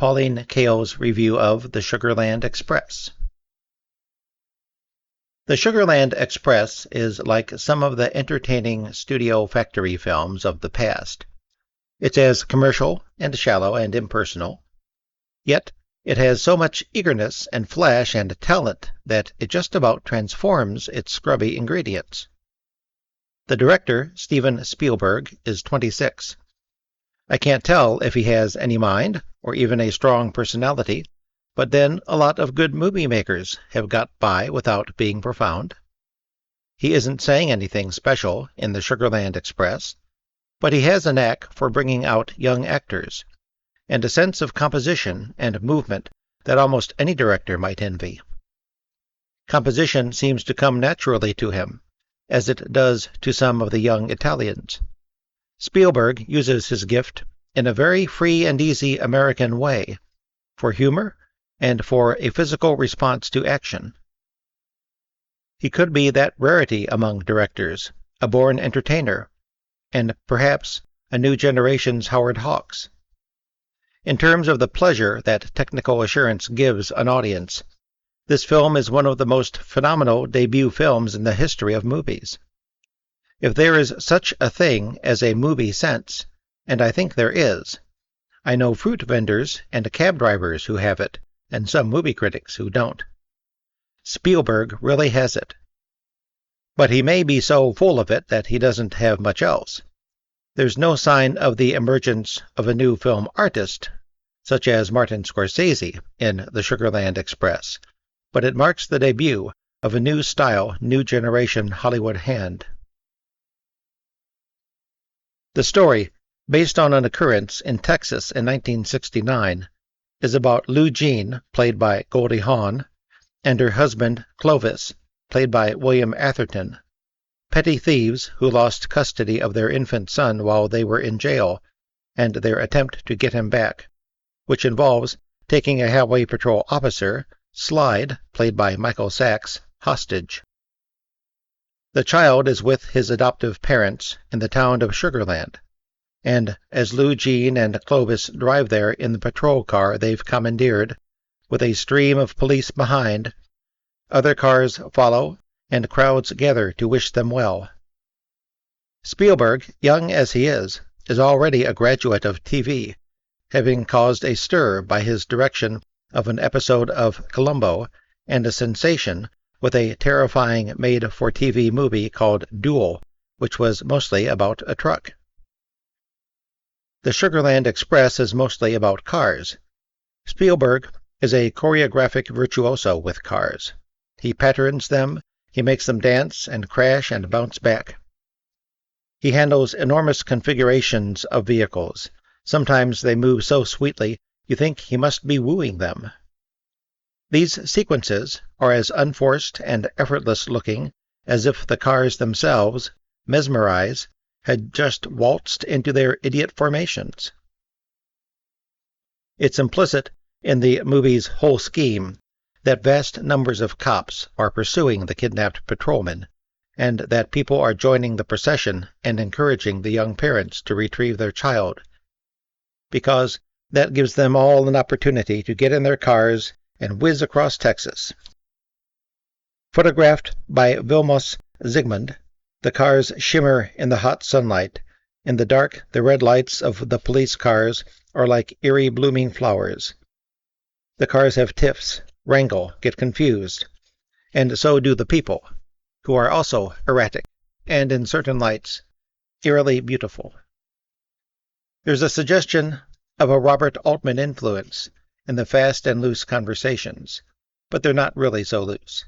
Pauline Kael's review of The Sugarland Express. The Sugarland Express is like some of the entertaining studio factory films of the past. It's as commercial and shallow and impersonal, yet it has so much eagerness and flash and talent that it just about transforms its scrubby ingredients. The director, Steven Spielberg, is 26. I can't tell if he has any mind, or even a strong personality, but then a lot of good movie makers have got by without being profound. He isn't saying anything special in the Sugarland Express, but he has a knack for bringing out young actors, and a sense of composition and movement that almost any director might envy. Composition seems to come naturally to him, as it does to some of the young Italians. Spielberg uses his gift in a very free and easy American way, for humor and for a physical response to action. He could be that rarity among directors, a born entertainer, and perhaps a new generation's Howard Hawks. In terms of the pleasure that technical assurance gives an audience, this film is one of the most phenomenal debut films in the history of movies. If there is such a thing as a movie sense, and I think there is, I know fruit vendors and cab drivers who have it, and some movie critics who don't. Spielberg really has it. But he may be so full of it that he doesn't have much else. There's no sign of the emergence of a new film artist, such as Martin Scorsese in The Sugarland Express, but it marks the debut of a new style, new generation Hollywood hand. The story, based on an occurrence in Texas in 1969, is about Lou Jean, played by Goldie Hawn, and her husband Clovis, played by William Atherton, petty thieves who lost custody of their infant son while they were in jail, and their attempt to get him back, which involves taking a highway patrol officer, Slide, played by Michael Sachs, hostage. The child is with his adoptive parents in the town of Sugarland, and as Lou Jean and Clovis drive there in the patrol car they've commandeered, with a stream of police behind, other cars follow, and crowds gather to wish them well. Spielberg, young as he is already a graduate of TV, having caused a stir by his direction of an episode of Columbo and a sensation with a terrifying made-for-TV movie called Duel, which was mostly about a truck. The Sugarland Express is mostly about cars. Spielberg is a choreographic virtuoso with cars. He patterns them, he makes them dance and crash and bounce back. He handles enormous configurations of vehicles. Sometimes they move so sweetly you think he must be wooing them. These sequences are as unforced and effortless-looking as if the cars themselves, mesmerize, had just waltzed into their idiot formations. It's implicit in the movie's whole scheme that vast numbers of cops are pursuing the kidnapped patrolmen, and that people are joining the procession and encouraging the young parents to retrieve their child, because that gives them all an opportunity to get in their cars and whiz across Texas. Photographed by Vilmos Zsigmond, the cars shimmer in the hot sunlight. In the dark, the red lights of the police cars are like eerie blooming flowers. The cars have tiffs, wrangle, get confused, and so do the people, who are also erratic, and in certain lights, eerily beautiful. There's a suggestion of a Robert Altman influence in the fast and loose conversations, but they're not really so loose.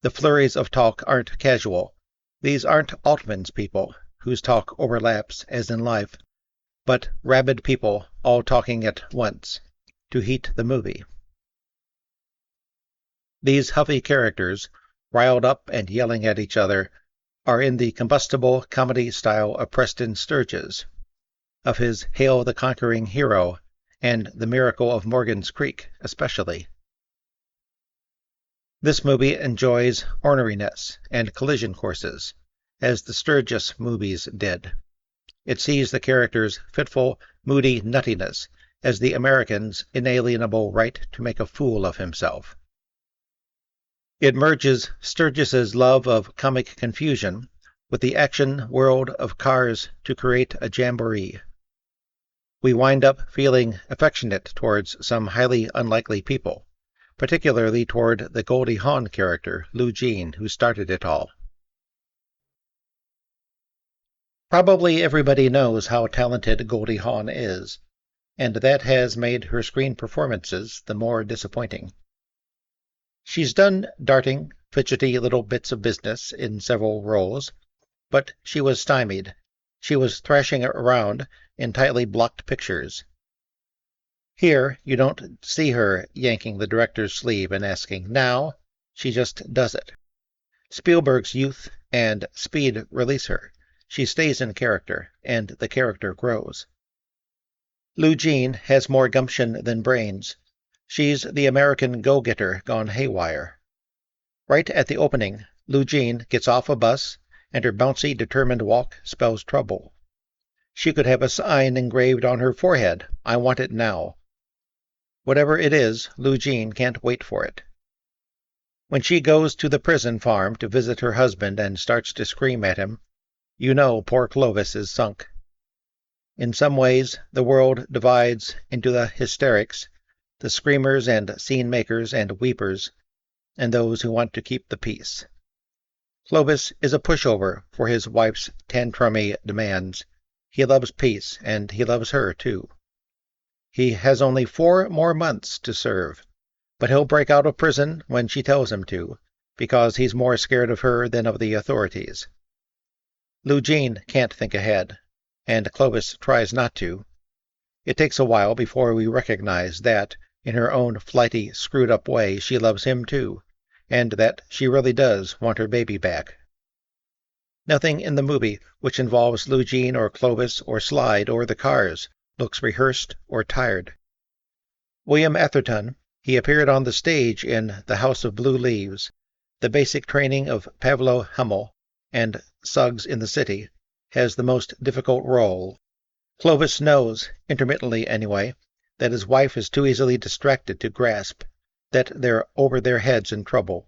The flurries of talk aren't casual. These aren't Altman's people, whose talk overlaps as in life, but rabid people all talking at once, to heat the movie. These huffy characters, riled up and yelling at each other, are in the combustible comedy style of Preston Sturges, of his Hail the Conquering Hero, and The Miracle of Morgan's Creek especially. This movie enjoys orneriness and collision courses, as the Sturges movies did. It sees the characters' fitful, moody nuttiness as the American's inalienable right to make a fool of himself. It merges Sturgis's love of comic confusion with the action world of Cars to create a jamboree. We wind up feeling affectionate towards some highly unlikely people, particularly toward the Goldie Hawn character, Lou Jean, who started it all. Probably everybody knows how talented Goldie Hawn is, and that has made her screen performances the more disappointing. She's done darting, fidgety little bits of business in several roles, but she was stymied. She was thrashing around in tightly blocked pictures. Here, you don't see her yanking the director's sleeve and asking, "Now?" She just does it. Spielberg's youth and speed release her. She stays in character, and the character grows. Lou Jean has more gumption than brains. She's the American go-getter gone haywire. Right at the opening, Lou Jean gets off a bus, and her bouncy, determined walk spells trouble. She could have a sign engraved on her forehead, "I want it now." Whatever it is, Lou Jean can't wait for it. When she goes to the prison farm to visit her husband and starts to scream at him, you know poor Clovis is sunk. In some ways, the world divides into the hysterics, the screamers and scene-makers and weepers, and those who want to keep the peace. Clovis is a pushover for his wife's tantrumy demands. He loves peace, and he loves her, too. He has only 4 more months to serve, but he'll break out of prison when she tells him to, because he's more scared of her than of the authorities. Lou Jean can't think ahead, and Clovis tries not to. It takes a while before we recognize that, in her own flighty, screwed-up way, she loves him too, and that she really does want her baby back. Nothing in the movie which involves Lou Jean or Clovis or Slide or the Cars looks rehearsed or tired. William Atherton, he appeared on the stage in The House of Blue Leaves, the basic training of Pavlo Hummel, and Suggs in the City, has the most difficult role. Clovis knows, intermittently anyway, that his wife is too easily distracted to grasp, that they're over their heads in trouble.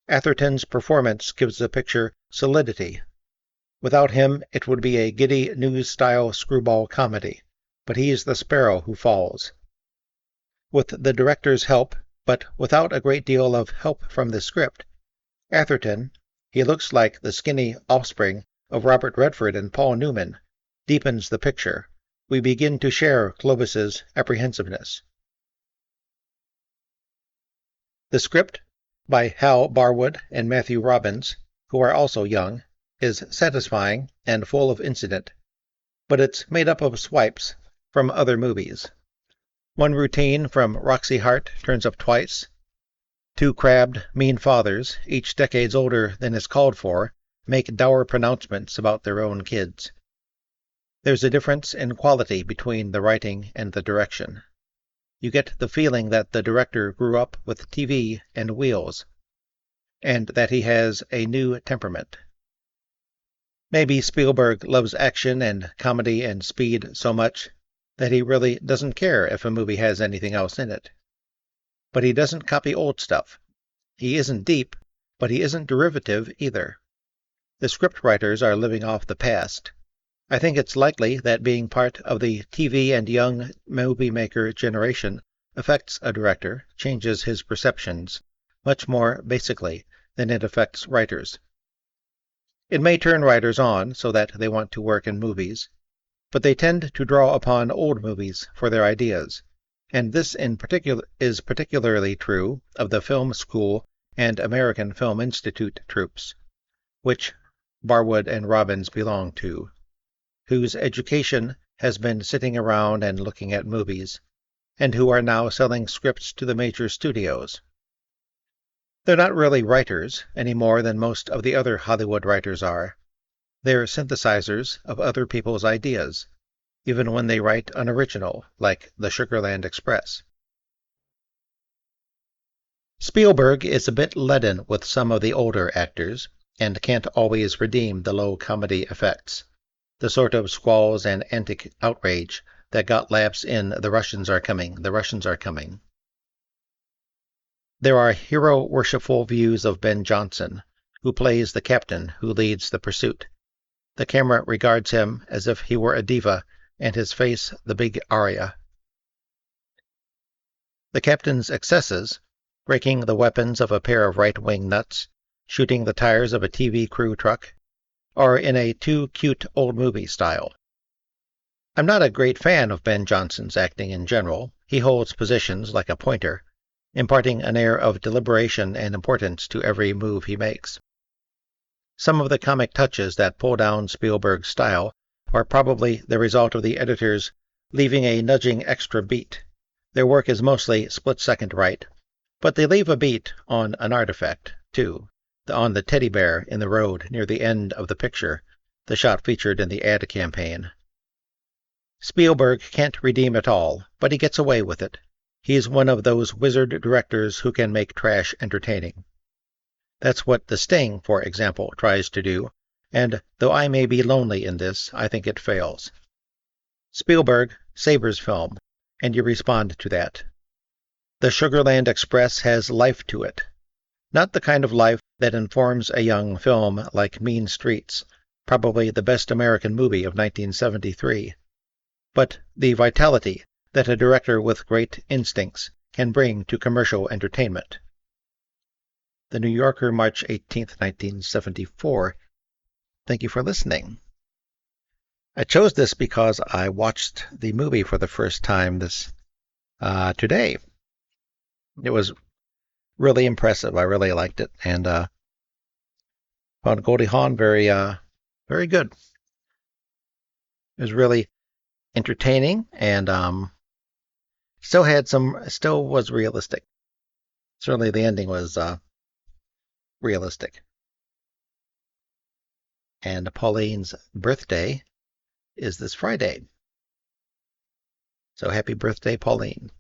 Atherton's performance gives the picture solidity. Without him, it would be a giddy news-style screwball comedy, but he's the sparrow who falls. With the director's help, but without a great deal of help from the script, Atherton, he looks like the skinny offspring of Robert Redford and Paul Newman, deepens the picture. We begin to share Clovis's apprehensiveness. The script, by Hal Barwood and Matthew Robbins, who are also young, is satisfying and full of incident, but it's made up of swipes from other movies. One routine from Roxy Hart turns up twice. 2 crabbed, mean fathers, each decades older than is called for, make dour pronouncements about their own kids. There's a difference in quality between the writing and the direction. You get the feeling that the director grew up with TV and wheels, and that he has a new temperament. Maybe Spielberg loves action and comedy and speed so much that he really doesn't care if a movie has anything else in it. But he doesn't copy old stuff. He isn't deep, but he isn't derivative either. The scriptwriters are living off the past. I think it's likely that being part of the TV and young movie maker generation affects a director, changes his perceptions, much more basically than it affects writers. It may turn writers on so that they want to work in movies, but they tend to draw upon old movies for their ideas, and this in particular is particularly true of the film school and American Film Institute troupes, which Barwood and Robbins belong to, whose education has been sitting around and looking at movies, and who are now selling scripts to the major studios. They're not really writers, any more than most of the other Hollywood writers are. They're synthesizers of other people's ideas, even when they write unoriginal, like the Sugarland Express. Spielberg is a bit leaden with some of the older actors, and can't always redeem the low comedy effects, the sort of squalls and antic outrage that got laughs in "The Russians Are Coming, the Russians Are Coming." There are hero-worshipful views of Ben Jonson, who plays the captain who leads the pursuit. The camera regards him as if he were a diva, and his face the big aria. The captain's excesses, breaking the weapons of a pair of right-wing nuts, shooting the tires of a TV crew truck, are in a too cute old movie style. I'm not a great fan of Ben Jonson's acting in general. He holds positions like a pointer, imparting an air of deliberation and importance to every move he makes. Some of the comic touches that pull down Spielberg's style are probably the result of the editors leaving a nudging extra beat. Their work is mostly split-second right, but they leave a beat on an artifact, too, on the teddy bear in the road near the end of the picture, the shot featured in the ad campaign. Spielberg can't redeem it all, but he gets away with it. He's one of those wizard directors who can make trash entertaining. That's what The Sting, for example, tries to do, and though I may be lonely in this, I think it fails. Spielberg savors film, and you respond to that. The Sugarland Express has life to it. Not the kind of life that informs a young film like Mean Streets, probably the best American movie of 1973, but the vitality that a director with great instincts can bring to commercial entertainment. The New Yorker, March 18, 1974. Thank you for listening. I chose this because I watched the movie for the first time today. It was really impressive. I really liked it, and found Goldie Hawn very good. It was really entertaining, and still was realistic. Certainly, the ending was realistic. And Pauline's birthday is this Friday. So happy birthday, Pauline.